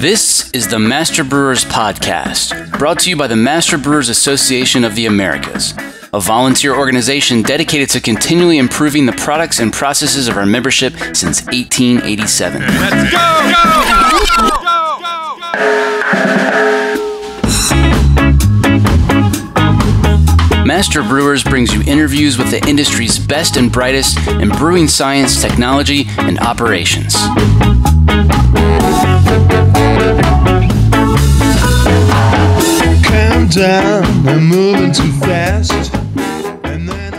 This is the Master Brewers Podcast, brought to you by the Master Brewers Association of the Americas, a volunteer organization dedicated to continually improving the products and processes of our membership since 1887. Let's go! Master Brewers brings you interviews with the industry's best and brightest in brewing science, technology, and operations. Calm down, I'm moving too fast.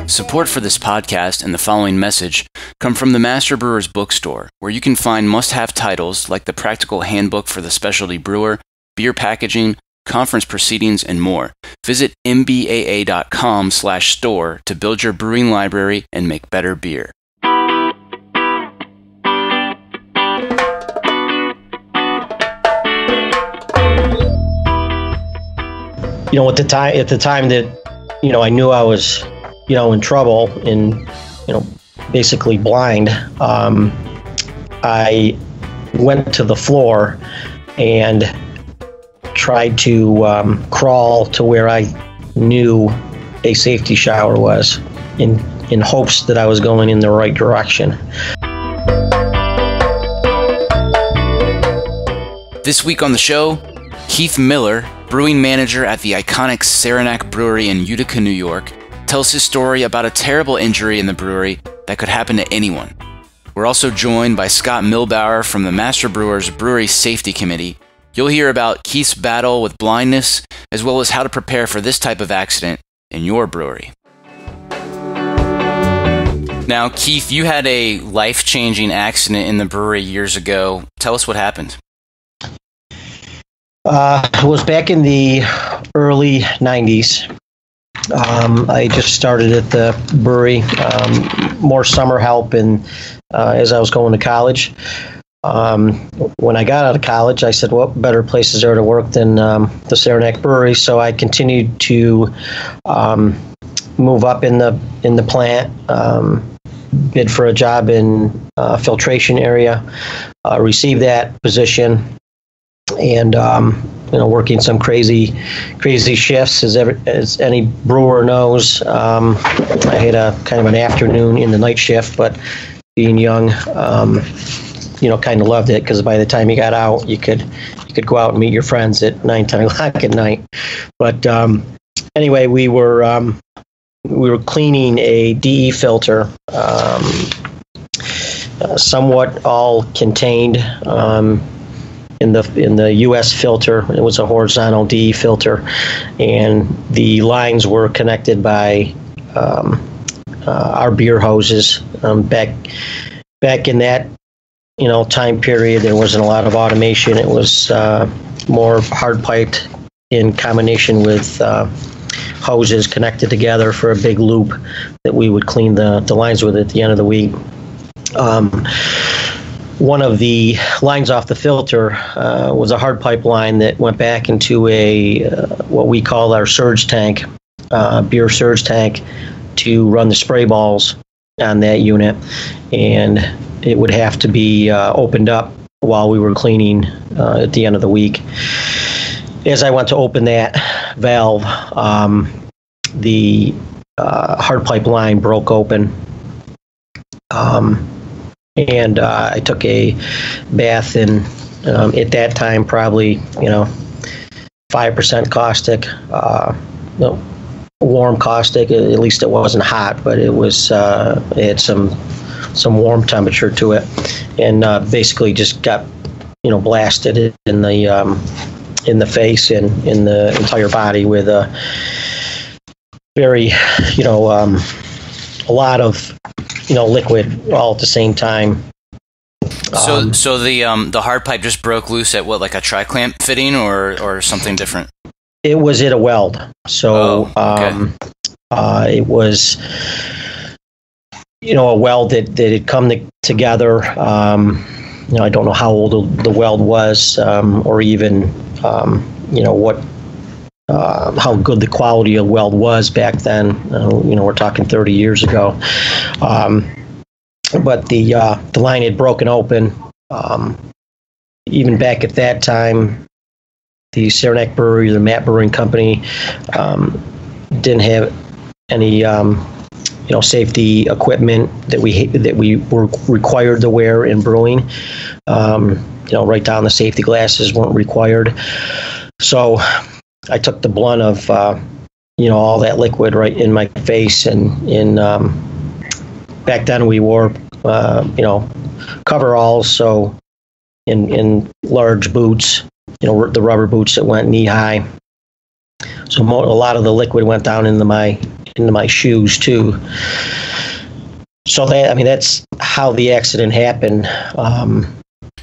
Support for this podcast and the following message come from the Master Brewers Bookstore, where you can find must-have titles like the Practical Handbook for the Specialty Brewer, Beer Packaging, Conference Proceedings, and more. Visit mbaa.com/store to build your brewing library and make better beer. At the time that, I knew I was, in trouble and, basically blind, I went to the floor and tried to crawl to where I knew a safety shower was in hopes that I was going in the right direction. This week on the show, Keith Miller, brewing manager at the iconic Saranac Brewery in Utica, New York, tells his story about a terrible injury in the brewery that could happen to anyone. We're also joined by Scott Milbauer from the Master Brewers Brewery Safety Committee. You'll hear about Keith's battle with blindness, as well as how to prepare for this type of accident in your brewery. Now, Keith, you had a life-changing accident in the brewery years ago. Tell us what happened. It was back in the early 90s. I just started at the brewery, more summer help, and as I was going to college. When I got out of college, I said, what better place is there to work than the Saranac Brewery? So I continued to move up in the plant, bid for a job in filtration area, received that position, and working some crazy shifts, as any brewer knows. I had a kind of an afternoon in the night shift, but being young, kind of loved it, because by the time you got out, you could go out and meet your friends at 9, 10 o'clock at night. But anyway, we were cleaning a DE filter, somewhat all contained in the US filter. It was a horizontal DE filter, and the lines were connected by our beer hoses. Back in that time period, there wasn't a lot of automation. It was more hard piped in combination with hoses connected together for a big loop that we would clean the lines with at the end of the week. One of the lines off the filter was a hard pipe line that went back into a what we call our surge tank, beer surge tank, to run the spray balls on that unit, and it would have to be opened up while we were cleaning at the end of the week. As I went to open that valve, the hard pipe line broke open, and I took a bath in, at that time, probably 5% caustic, warm caustic. At least it wasn't hot, but it was it had some warm temperature to it, and basically just got blasted in the face and in the entire body with a very a lot of liquid all at the same time. So the hard pipe just broke loose at what, like a tri-clamp fitting or something different? It was at a weld. So okay. It was a weld that had come together. I don't know how old the weld was, or even what how good the quality of weld was back then. We're talking 30 years ago. But the line had broken open. even back at that time, the Saranac Brewery, the Matt Brewing Company, didn't have any safety equipment that we were required to wear in brewing. Right down the safety glasses weren't required. So I took the blunt of all that liquid right in my face, and back then we wore coveralls, so in large boots, the rubber boots that went knee high. So a lot of the liquid went down into my shoes too. So that's how the accident happened.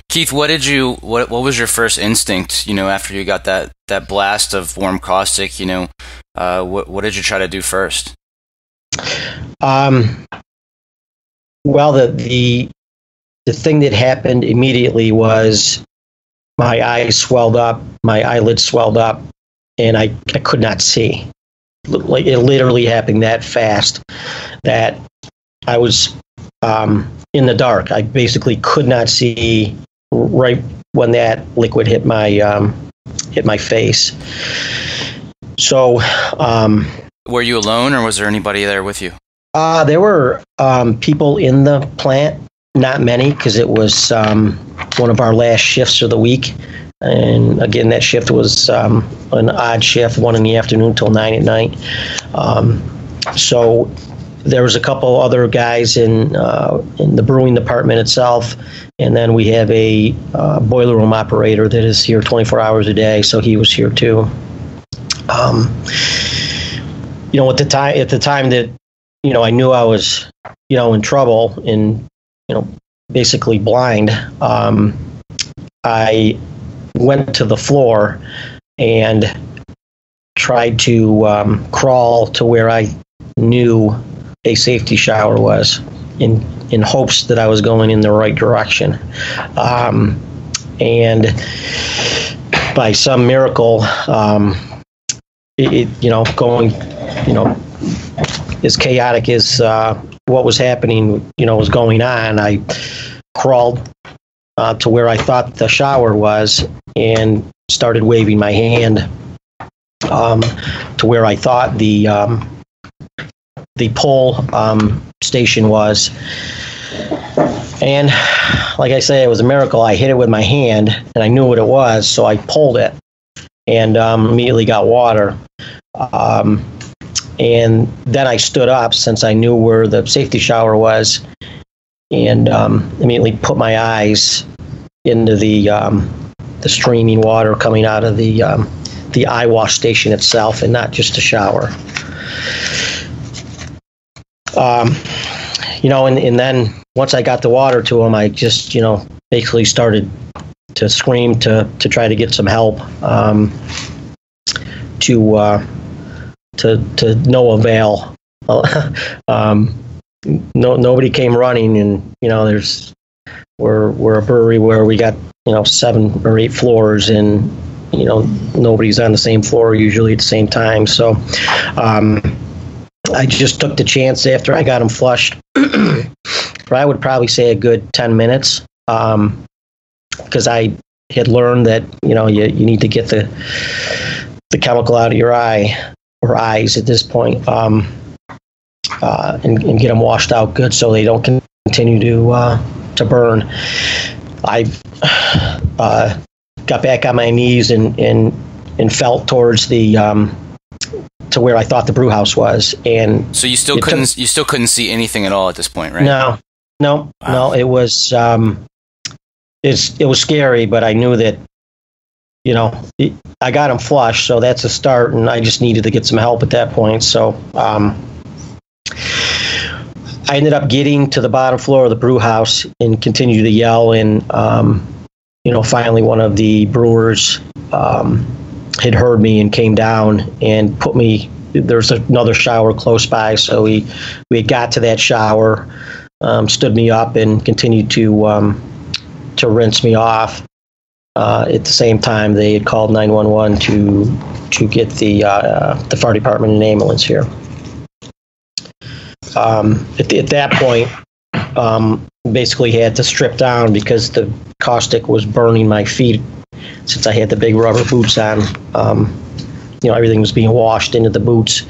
Keith, what was your first instinct, after you got that blast of warm caustic, what did you try to do first? Well, the thing that happened immediately was my eyes swelled up, my eyelids swelled up, and I could not see. Like, it literally happened that fast that I was in the dark. I basically could not see right when that liquid hit my face. So, were you alone, or was there anybody there with you? There were people in the plant, not many, because it was one of our last shifts of the week. And again, that shift was an odd shift, 1 in the afternoon till 9 at night. So there was a couple other guys in the brewing department itself, and then we have a boiler room operator that is here 24 hours a day, so he was here too. At the time that I knew I was in trouble and basically blind, I went to the floor and tried to crawl to where I knew a safety shower was, in hopes that I was going in the right direction. And by some miracle, going, as chaotic as what was happening, was going on, I crawled to where I thought the shower was and started waving my hand to where I thought the pull station was. And like I say, it was a miracle. I hit it with my hand, and I knew what it was, so I pulled it and immediately got water. And then I stood up, since I knew where the safety shower was, and immediately put my eyes into the streaming water coming out of the eye wash station itself, and not just the shower. And then once I got the water to him, I just basically started to scream to try to get some help. To no avail. Nobody came running, and we're a brewery where we got 7 or 8 floors, and nobody's on the same floor usually at the same time. So I just took the chance after I got them flushed for, I would probably say, a good 10 minutes, because I had learned that you need to get the chemical out of your eye, or eyes at this point, and get them washed out good so they don't continue to burn. I got back on my knees and felt towards the to where I thought the brew house was, and so you still couldn't see anything at all at this point, right? No. Wow. No. It was it was scary, but I knew that I got them flushed, so that's a start, and I just needed to get some help at that point. So I ended up getting to the bottom floor of the brew house and continued to yell, and finally one of the brewers had heard me and came down and put me. There's another shower close by, so we got to that shower, stood me up, and continued to rinse me off. At the same time, they had called 911 to get the fire department and ambulance here. At that point, basically had to strip down because the caustic was burning my feet since I had the big rubber boots on. Everything was being washed into the boots.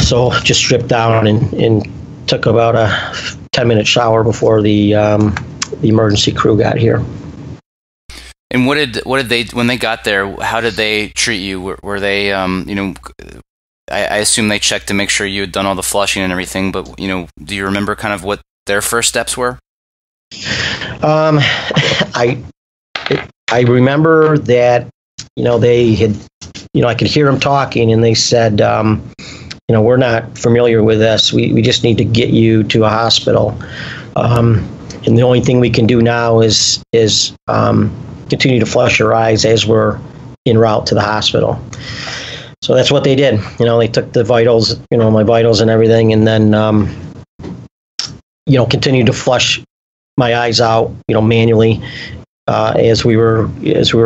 So just stripped down and took about a 10-minute shower before the emergency crew got here. And what did they, when they got there, how did they treat you? Were they, I assume they checked to make sure you had done all the flushing and everything, but, do you remember kind of what their first steps were? I remember that, they had, I could hear them talking, and they said, we're not familiar with this. We just need to get you to a hospital. And the only thing we can do now is continue to flush your eyes as we're en route to the hospital. So that's what they did. They took the vitals, my vitals and everything, and then, continued to flush my eyes out, manually, as we were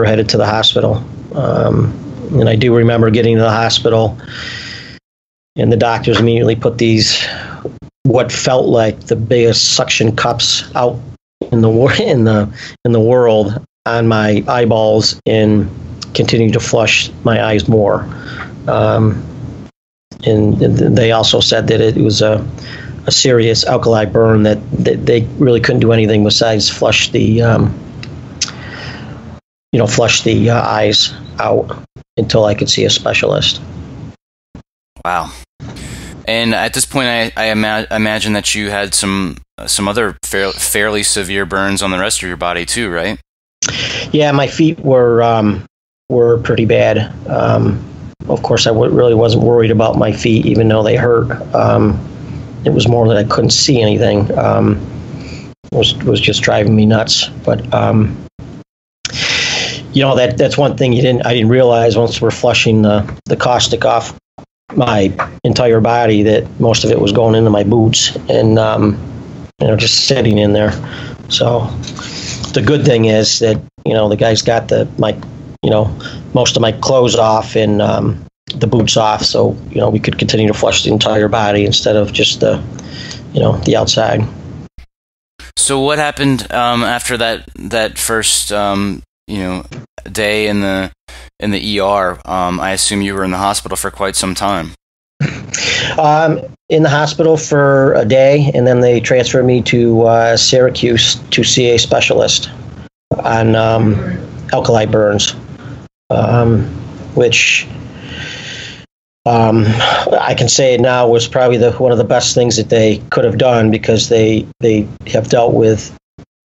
headed to the hospital. And I do remember getting to the hospital, and the doctors immediately put these, what felt like the biggest suction cups out in the world on my eyeballs, and continued to flush my eyes more. And they also said that it was a serious alkali burn, that they really couldn't do anything besides flush the eyes out until I could see a specialist. Wow. And at this point, I imagine that you had some other fairly severe burns on the rest of your body too, right? Yeah, my feet were pretty bad. Of course, I really wasn't worried about my feet, even though they hurt. It was more that I couldn't see anything. Was just driving me nuts. But that's one thing I didn't realize once we're flushing the caustic off my entire body, that most of it was going into my boots and just sitting in there. So the good thing is that the guys got most of my clothes off and the boots off, so we could continue to flush the entire body instead of just the outside. So what happened after that first day in the ER? I assume you were in the hospital for quite some time. In the hospital for a day, and then they transferred me to Syracuse to see a specialist on alkali burns, which I can say now was probably one of the best things that they could have done, because they have dealt with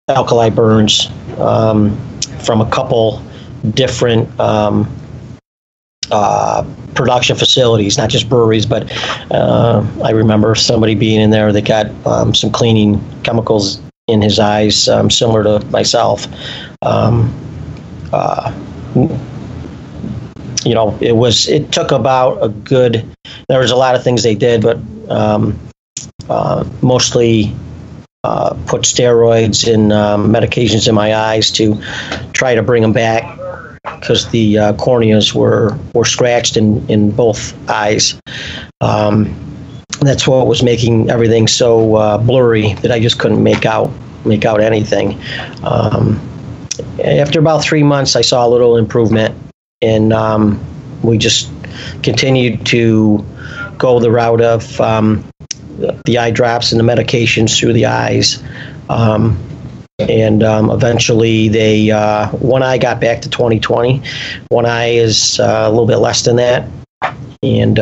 alkali burns from a couple different production facilities, not just breweries, but I remember somebody being in there that got some cleaning chemicals in his eyes, similar to myself. It took about a good, there was a lot of things they did, but mostly put steroids and medications in my eyes to try to bring them back, because the corneas were scratched in both eyes. That's what was making everything so blurry that I just couldn't make out anything. After about 3 months, I saw a little improvement, and we just continued to go the route of the eye drops and the medications through the eyes. And eventually one eye got back to 20/20. One eye is a little bit less than that. And,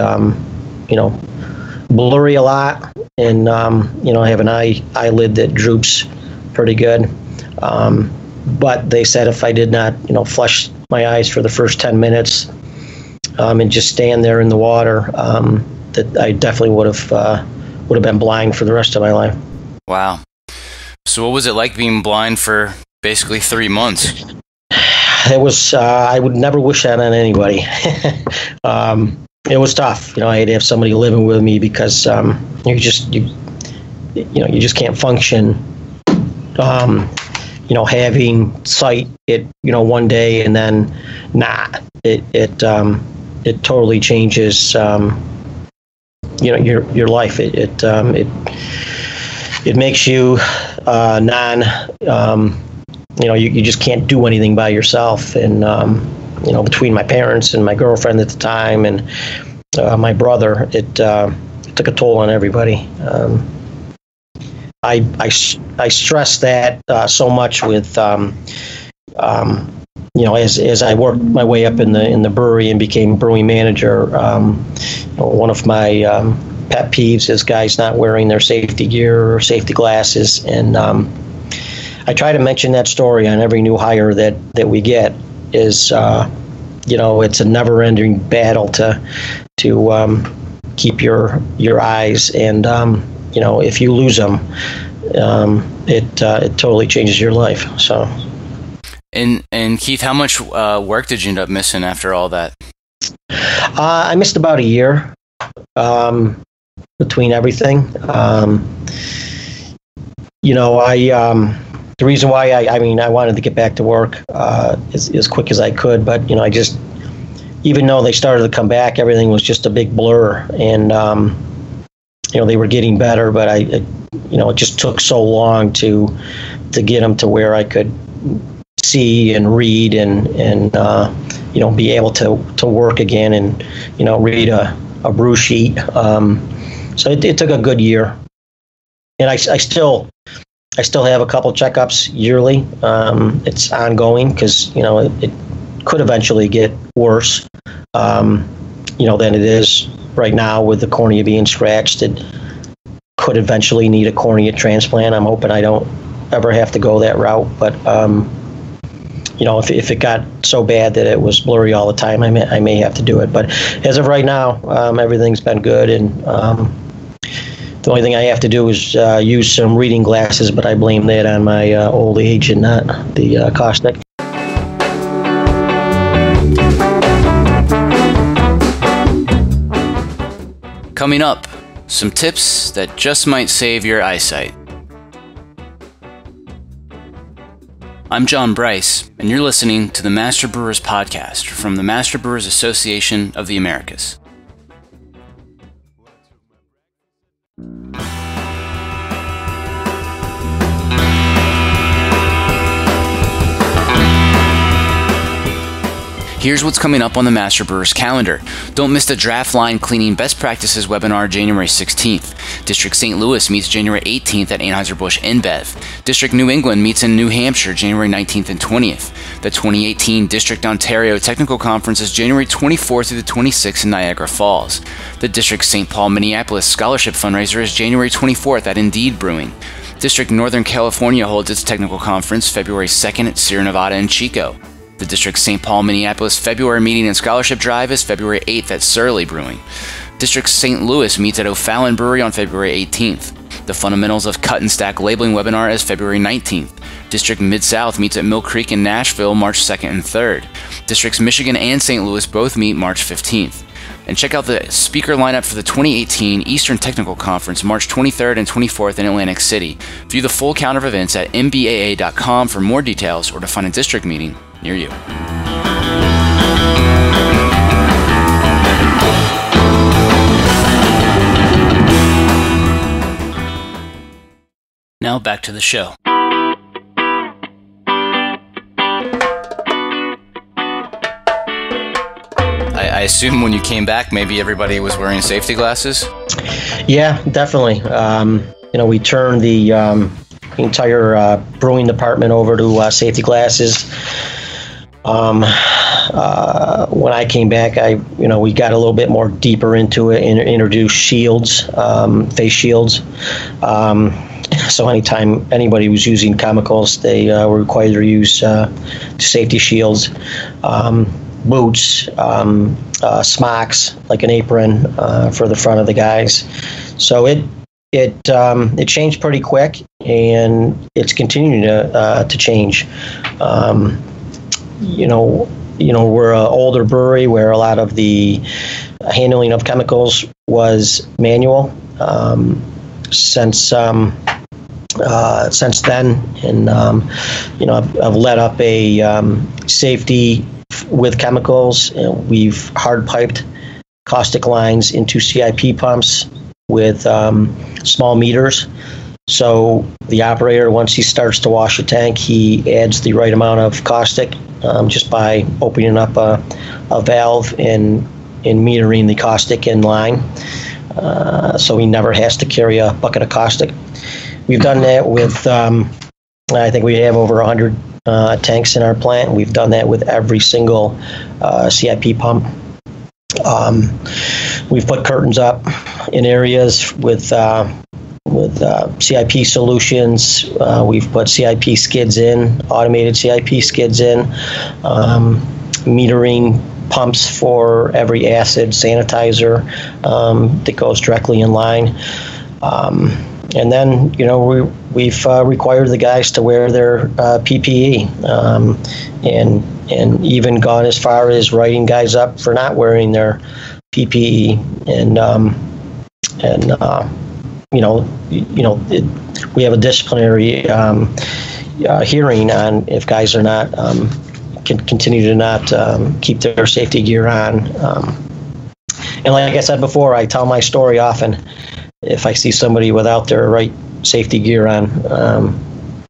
blurry a lot. And, I have an eyelid that droops pretty good. But they said if I did not, flush my eyes for the first 10 minutes and just stand there in the water, that I definitely would have been blind for the rest of my life. Wow. So what was it like being blind for basically 3 months? It was, I would never wish that on anybody. It was tough. I had to have somebody living with me, because you just can't function, having sight one day and then not. It totally changes, your life. it makes you you just can't do anything by yourself. And between my parents and my girlfriend at the time and my brother, it took a toll on everybody. I stress that so much with as I worked my way up in the brewery and became brewing manager. One of my pet peeves is guys not wearing their safety gear or safety glasses, and I try to mention that story on every new hire that we get. It's a never-ending battle to keep your eyes, and if you lose them, it totally changes your life. So. And Keith, how much work did you end up missing after all that? I missed about a year between everything. The reason why I wanted to get back to work as quick as I could, but I just, even though they started to come back, everything was just a big blur, and they were getting better, but it just took so long to get them to where I could see and read and be able to work again and read a brew sheet. So it took a good year, and I still have a couple checkups yearly. It's ongoing because it could eventually get worse than it is right now with the cornea being scratched. It could eventually need a cornea transplant. I'm hoping I don't ever have to go that route, but if it got so bad that it was blurry all the time, I may have to do it. But as of right now, everything's been good, and the only thing I have to do is use some reading glasses, but I blame that on my old age and not the caustic. Coming up, some tips that just might save your eyesight. I'm John Bryce, and you're listening to the Master Brewers Podcast from the Master Brewers Association of the Americas. Here's what's coming up on the Master Brewers calendar. Don't miss the Draft Line Cleaning Best Practices webinar January 16th. District St. Louis meets January 18th at Anheuser-Busch InBev. District New England meets in New Hampshire January 19th and 20th. The 2018 District Ontario Technical Conference is January 24th through the 26th in Niagara Falls. The District St. Paul Minneapolis Scholarship Fundraiser is January 24th at Indeed Brewing. District Northern California holds its technical conference February 2nd at Sierra Nevada and Chico. The District St. Paul Minneapolis February Meeting and Scholarship Drive is February 8th at Surly Brewing. District St. Louis meets at O'Fallon Brewery on February 18th. The Fundamentals of Cut and Stack Labeling webinar is February 19th. District Mid-South meets at Mill Creek in Nashville March 2nd and 3rd. Districts Michigan and St. Louis both meet March 15th. And check out the speaker lineup for the 2018 Eastern Technical Conference March 23rd and 24th in Atlantic City. View the full calendar of events at mbaa.com for more details or to find a district meeting near you. Now back to the show. I assume when you came back, maybe everybody was wearing safety glasses? Yeah, definitely. We turned the entire brewing department over to safety glasses. When I came back, we got a little bit more deeper into it and introduced shields, face shields. So anytime anybody was using chemicals, they were required to use safety shields, boots, smocks, like an apron for the front of the guys. So it changed pretty quick, and it's continuing to change. We're an older brewery where a lot of the handling of chemicals was manual. Since then, and I've led up a safety with chemicals. We've hard piped caustic lines into CIP pumps with small meters, So the operator, once he starts to wash a tank, he adds the right amount of caustic just by opening up a valve and metering the caustic in line. So he never has to carry a bucket of caustic. We've done that with, I think we have over 100 tanks in our plant. We've done that with every single CIP pump. We've put curtains up in areas with CIP solutions. We've put CIP skids in, automated CIP skids in, metering pumps for every acid sanitizer that goes directly in line. And then, we've required the guys to wear their PPE, and even gone as far as writing guys up for not wearing their PPE. We have a disciplinary hearing on if guys are not can continue to not keep their safety gear on. And like I said before, I tell my story often. If I see somebody without their right safety gear on,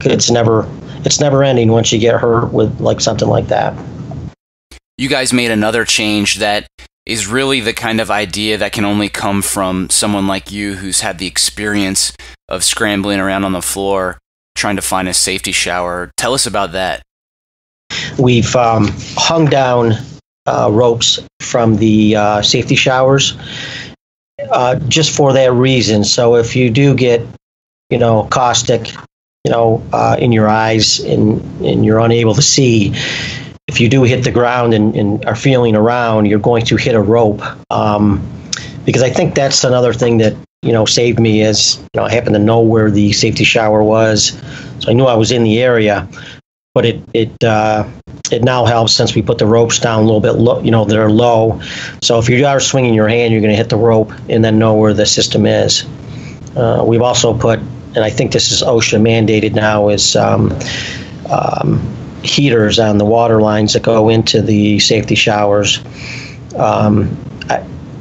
it's never ending once you get hurt with like something like that. You guys made another change that is really the kind of idea that can only come from someone like you who's had the experience of scrambling around on the floor trying to find a safety shower. Tell us about that. We've hung down ropes from the safety showers just for that reason. So if you do get, caustic, in your eyes and you're unable to see, if you do hit the ground and are feeling around, you're going to hit a rope. Because I think that's another thing that, saved me is, I happened to know where the safety shower was. So I knew I was in the area, but it now helps since we put the ropes down a little bit low, they're low. So if you are swinging your hand, you're going to hit the rope and then know where the system is. We've also put, and I think this is OSHA mandated now, is heaters on the water lines that go into the safety showers.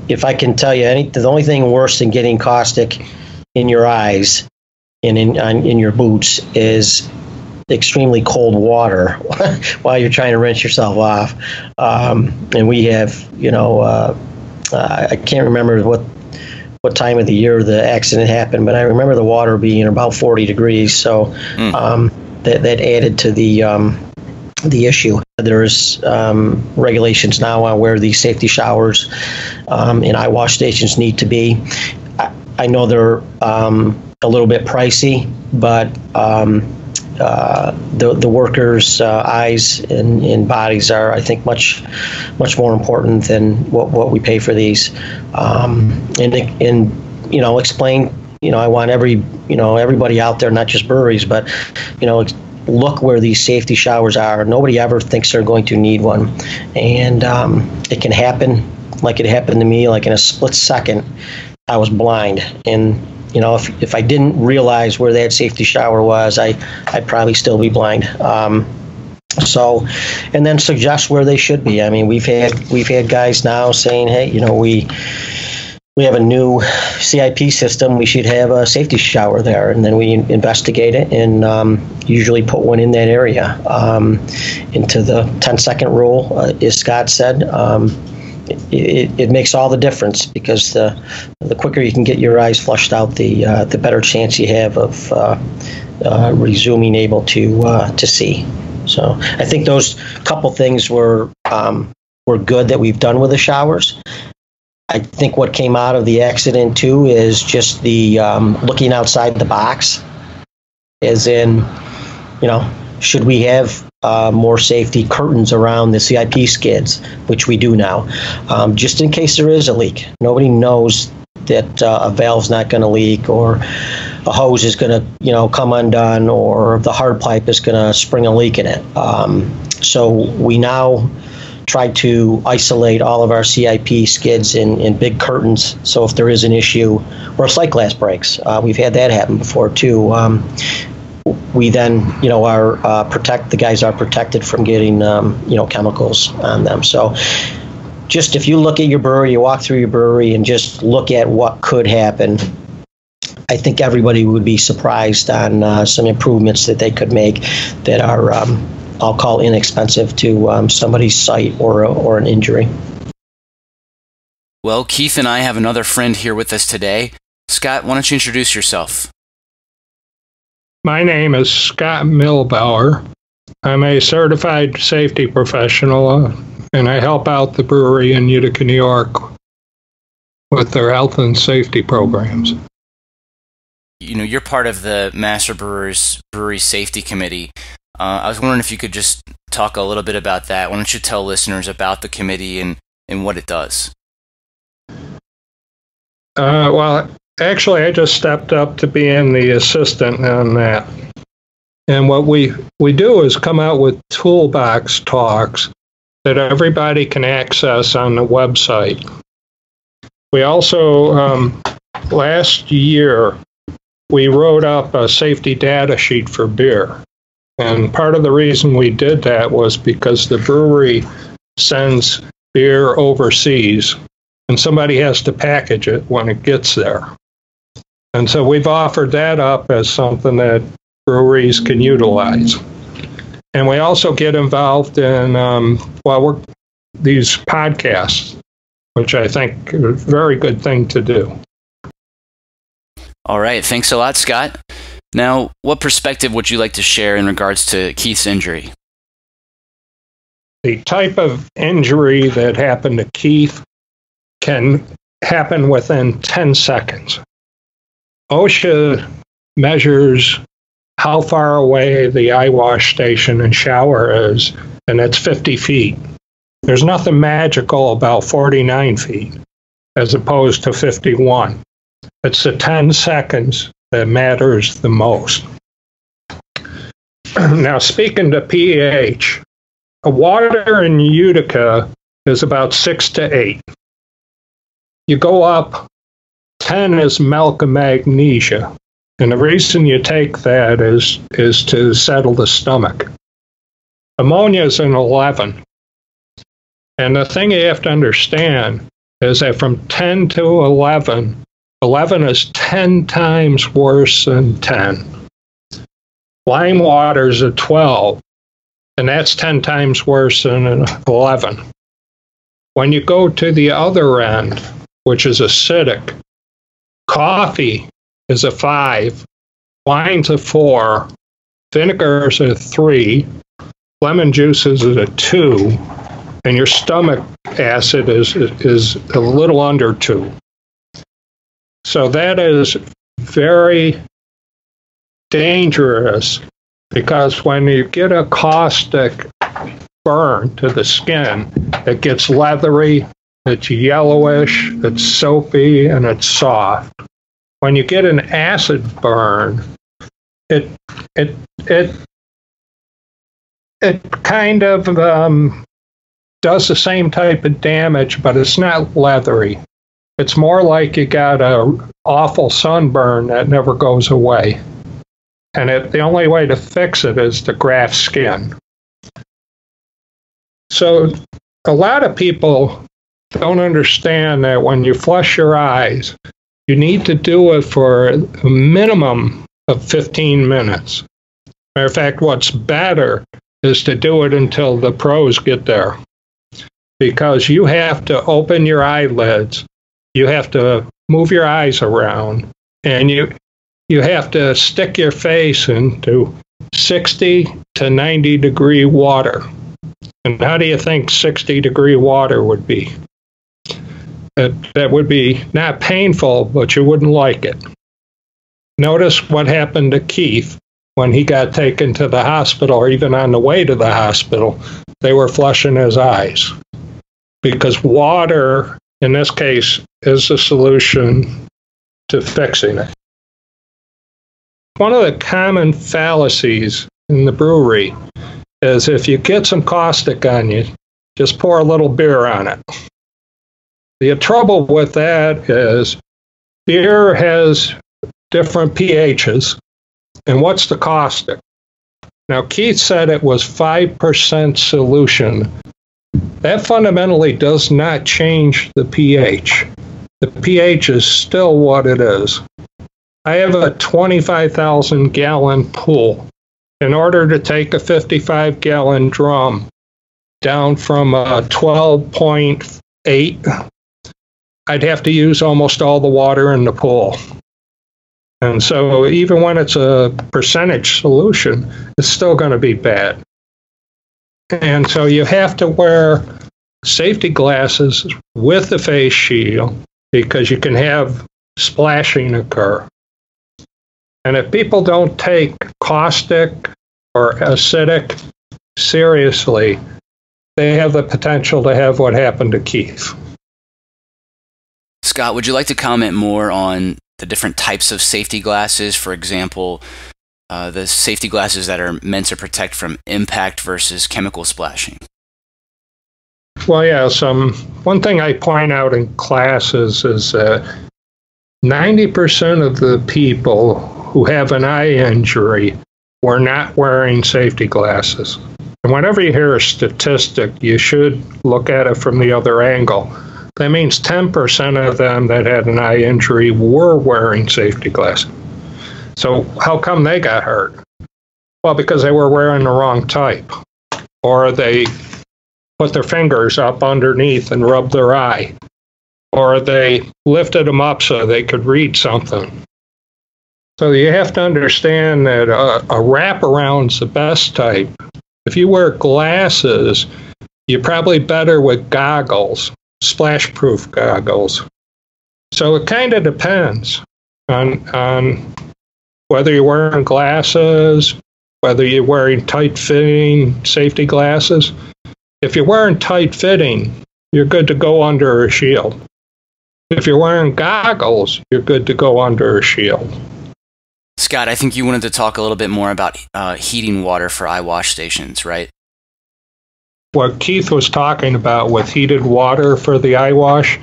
If I can tell you the only thing worse than getting caustic in your eyes and in your boots is extremely cold water while you're trying to rinse yourself off. And we have, I can't remember what time of the year the accident happened, but I remember the water being about 40 degrees. So that added to the issue. There's regulations now on where these safety showers and eye wash stations need to be. I know they're a little bit pricey, but the workers' eyes and bodies are, I think, much more important than what we pay for these. Explain. I want everybody out there, not just breweries, but look where these safety showers are. Nobody ever thinks they're going to need one, and it can happen like it happened to me. Like in a split second, I was blind, and if I didn't realize where that safety shower was, I'd probably still be blind. So, and then suggest where they should be. I mean, we've had guys now saying, hey, we have a new CIP system. We should have a safety shower there, and then we investigate it and usually put one in that area. Into the 10-second rule, as Scott said. It makes all the difference, because the quicker you can get your eyes flushed out, the better chance you have of resuming able to see. So I think those couple things were good that we've done with the showers. I think what came out of the accident too is just the looking outside the box, as in, should we have more safety curtains around the CIP skids, which we do now, just in case there is a leak. Nobody knows that a valve's not going to leak, or a hose is going to, come undone, or the hard pipe is going to spring a leak in it. So we now try to isolate all of our CIP skids in big curtains. So if there is an issue, or a sight glass breaks, we've had that happen before too. We then, the guys are protected from getting, chemicals on them. So just if you look at your brewery, you walk through your brewery and just look at what could happen, I think everybody would be surprised on some improvements that they could make that are, I'll call inexpensive to somebody's sight or an injury. Well, Keith and I have another friend here with us today. Scott, why don't you introduce yourself? My name is Scott Milbauer. I'm a certified safety professional, and I help out the brewery in Utica, New York with their health and safety programs. You know, you're part of the Master Brewers Brewery Safety Committee. I was wondering if you could just talk a little bit about that. Why don't you tell listeners about the committee and what it does? Well, actually, I just stepped up to being the assistant on that. And what we do is come out with toolbox talks that everybody can access on the website. We also, last year, we wrote up a safety data sheet for beer. And part of the reason we did that was because the brewery sends beer overseas, and somebody has to package it when it gets there. And so we've offered that up as something that breweries can utilize. And we also get involved in, these podcasts, which I think is a very good thing to do. All right. Thanks a lot, Scott. Now, what perspective would you like to share in regards to Keith's injury? The type of injury that happened to Keith can happen within 10 seconds. OSHA measures how far away the eye wash station and shower is, and it's 50 feet. There's nothing magical about 49 feet as opposed to 51. It's the 10 seconds that matters the most. Now, speaking to pH, water in Utica is about 6 to 8. You go up, 10 is milk and magnesia. And the reason you take that is to settle the stomach. Ammonia is an 11. And the thing you have to understand is that from 10 to 11, 11 is 10 times worse than 10. Lime water is a 12, and that's 10 times worse than an 11. When you go to the other end, which is acidic, coffee is a 5, wine's a 4, vinegar is a 3, lemon juice is a 2, and your stomach acid is a little under 2. So that is very dangerous, because when you get a caustic burn to the skin, it gets leathery, it's yellowish, it's soapy, and it's soft. When you get an acid burn, it kind of does the same type of damage, but it's not leathery. It's more like you got an awful sunburn that never goes away. And the only way to fix it is to graft skin. So a lot of people don't understand that when you flush your eyes, you need to do it for a minimum of 15 minutes. Matter of fact, what's better is to do it until the pros get there. Because you have to open your eyelids, you have to move your eyes around, and you have to stick your face into 60 to 90 degree water. And how do you think 60 degree water would be? That would be not painful, but you wouldn't like it. Notice what happened to Keith when he got taken to the hospital, or even on the way to the hospital. They were flushing his eyes. Because water, in this case, is the solution to fixing it. One of the common fallacies in the brewery is if you get some caustic on you, just pour a little beer on it. The trouble with that is beer has different pHs, and what's the caustic? Now, Keith said it was 5% solution. That fundamentally does not change the pH. The pH is still what it is. I have a 25,000 gallon pool. In order to take a 55-gallon drum down from a 12.8, I'd have to use almost all the water in the pool. And so even when it's a percentage solution, it's still going to be bad. And so you have to wear safety glasses with the face shield because you can have splashing occur. And if people don't take caustic or acidic seriously, they have the potential to have what happened to Keith. Scott, would you like to comment more on the different types of safety glasses? For example, the safety glasses that are meant to protect from impact versus chemical splashing. Well, yes. One thing I point out in classes is that 90% of the people who have an eye injury were not wearing safety glasses. And whenever you hear a statistic, you should look at it from the other angle. That means 10% of them that had an eye injury were wearing safety glasses. So how come they got hurt? Well, because they were wearing the wrong type, or they put their fingers up underneath and rubbed their eye, or they lifted them up so they could read something. So you have to understand that a wraparound's the best type. If you wear glasses, you're probably better with goggles, splash-proof goggles. So it kind of depends on whether you're wearing glasses, whether you're wearing tight-fitting safety glasses. If you're wearing tight-fitting, you're good to go under a shield. If you're wearing goggles, you're good to go under a shield. Scott, I think you wanted to talk a little bit more about heating water for eye wash stations, right? What Keith was talking about with heated water for the eye wash,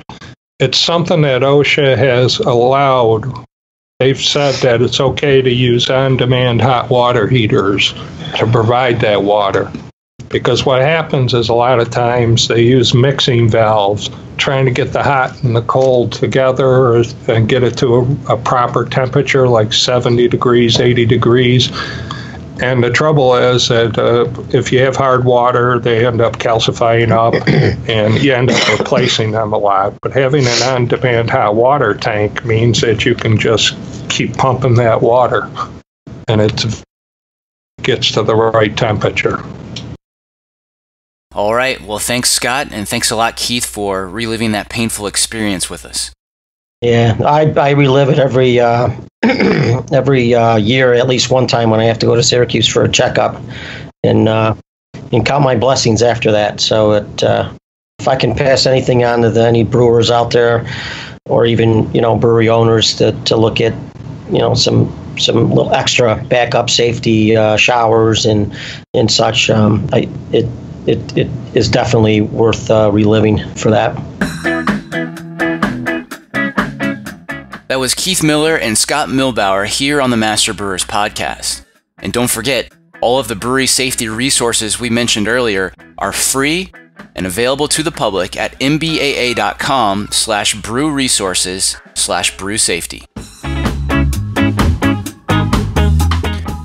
it's something that OSHA has allowed. They've said that it's okay to use on-demand hot water heaters to provide that water. Because what happens is a lot of times they use mixing valves trying to get the hot and the cold together and get it to a proper temperature like 70 degrees, 80 degrees. And the trouble is that if you have hard water, they end up calcifying up and you end up replacing them a lot. But having an on-demand hot water tank means that you can just keep pumping that water and it gets to the right temperature. All right. Well, thanks, Scott, and thanks a lot, Keith, for reliving that painful experience with us. Yeah, I relive it every year, at least one time when I have to go to Syracuse for a checkup, and count my blessings after that. So if I can pass anything on to any brewers out there, or even brewery owners to look at some little extra backup safety showers and such, it is definitely worth reliving for that. That was Keith Miller and Scott Milbauer here on the Master Brewers Podcast. And don't forget, all of the brewery safety resources we mentioned earlier are free and available to the public at mbaa.com/brewresources/brewsafety.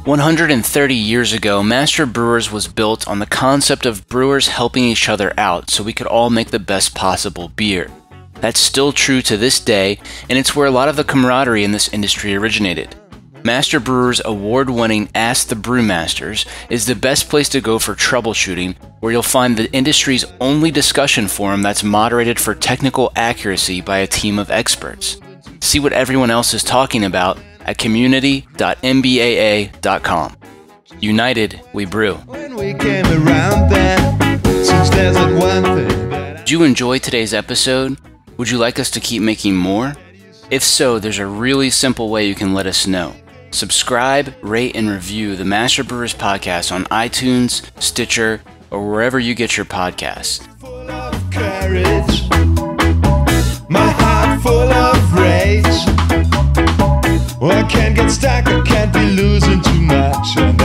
130 years ago, Master Brewers was built on the concept of brewers helping each other out so we could all make the best possible beer. That's still true to this day, and it's where a lot of the camaraderie in this industry originated. Master Brewers' award-winning Ask the Brewmasters is the best place to go for troubleshooting, where you'll find the industry's only discussion forum that's moderated for technical accuracy by a team of experts. See what everyone else is talking about at community.mbaa.com. United, we brew. When we came around then, since there's that one thing that Did you enjoy today's episode? Would you like us to keep making more? If so, there's a really simple way you can let us know. Subscribe, rate, and review the Master Brewers Podcast on iTunes, Stitcher, or wherever you get your podcasts. full of courage, my heart full of rage. Well, I can't get stuck, I can't be losing too much, and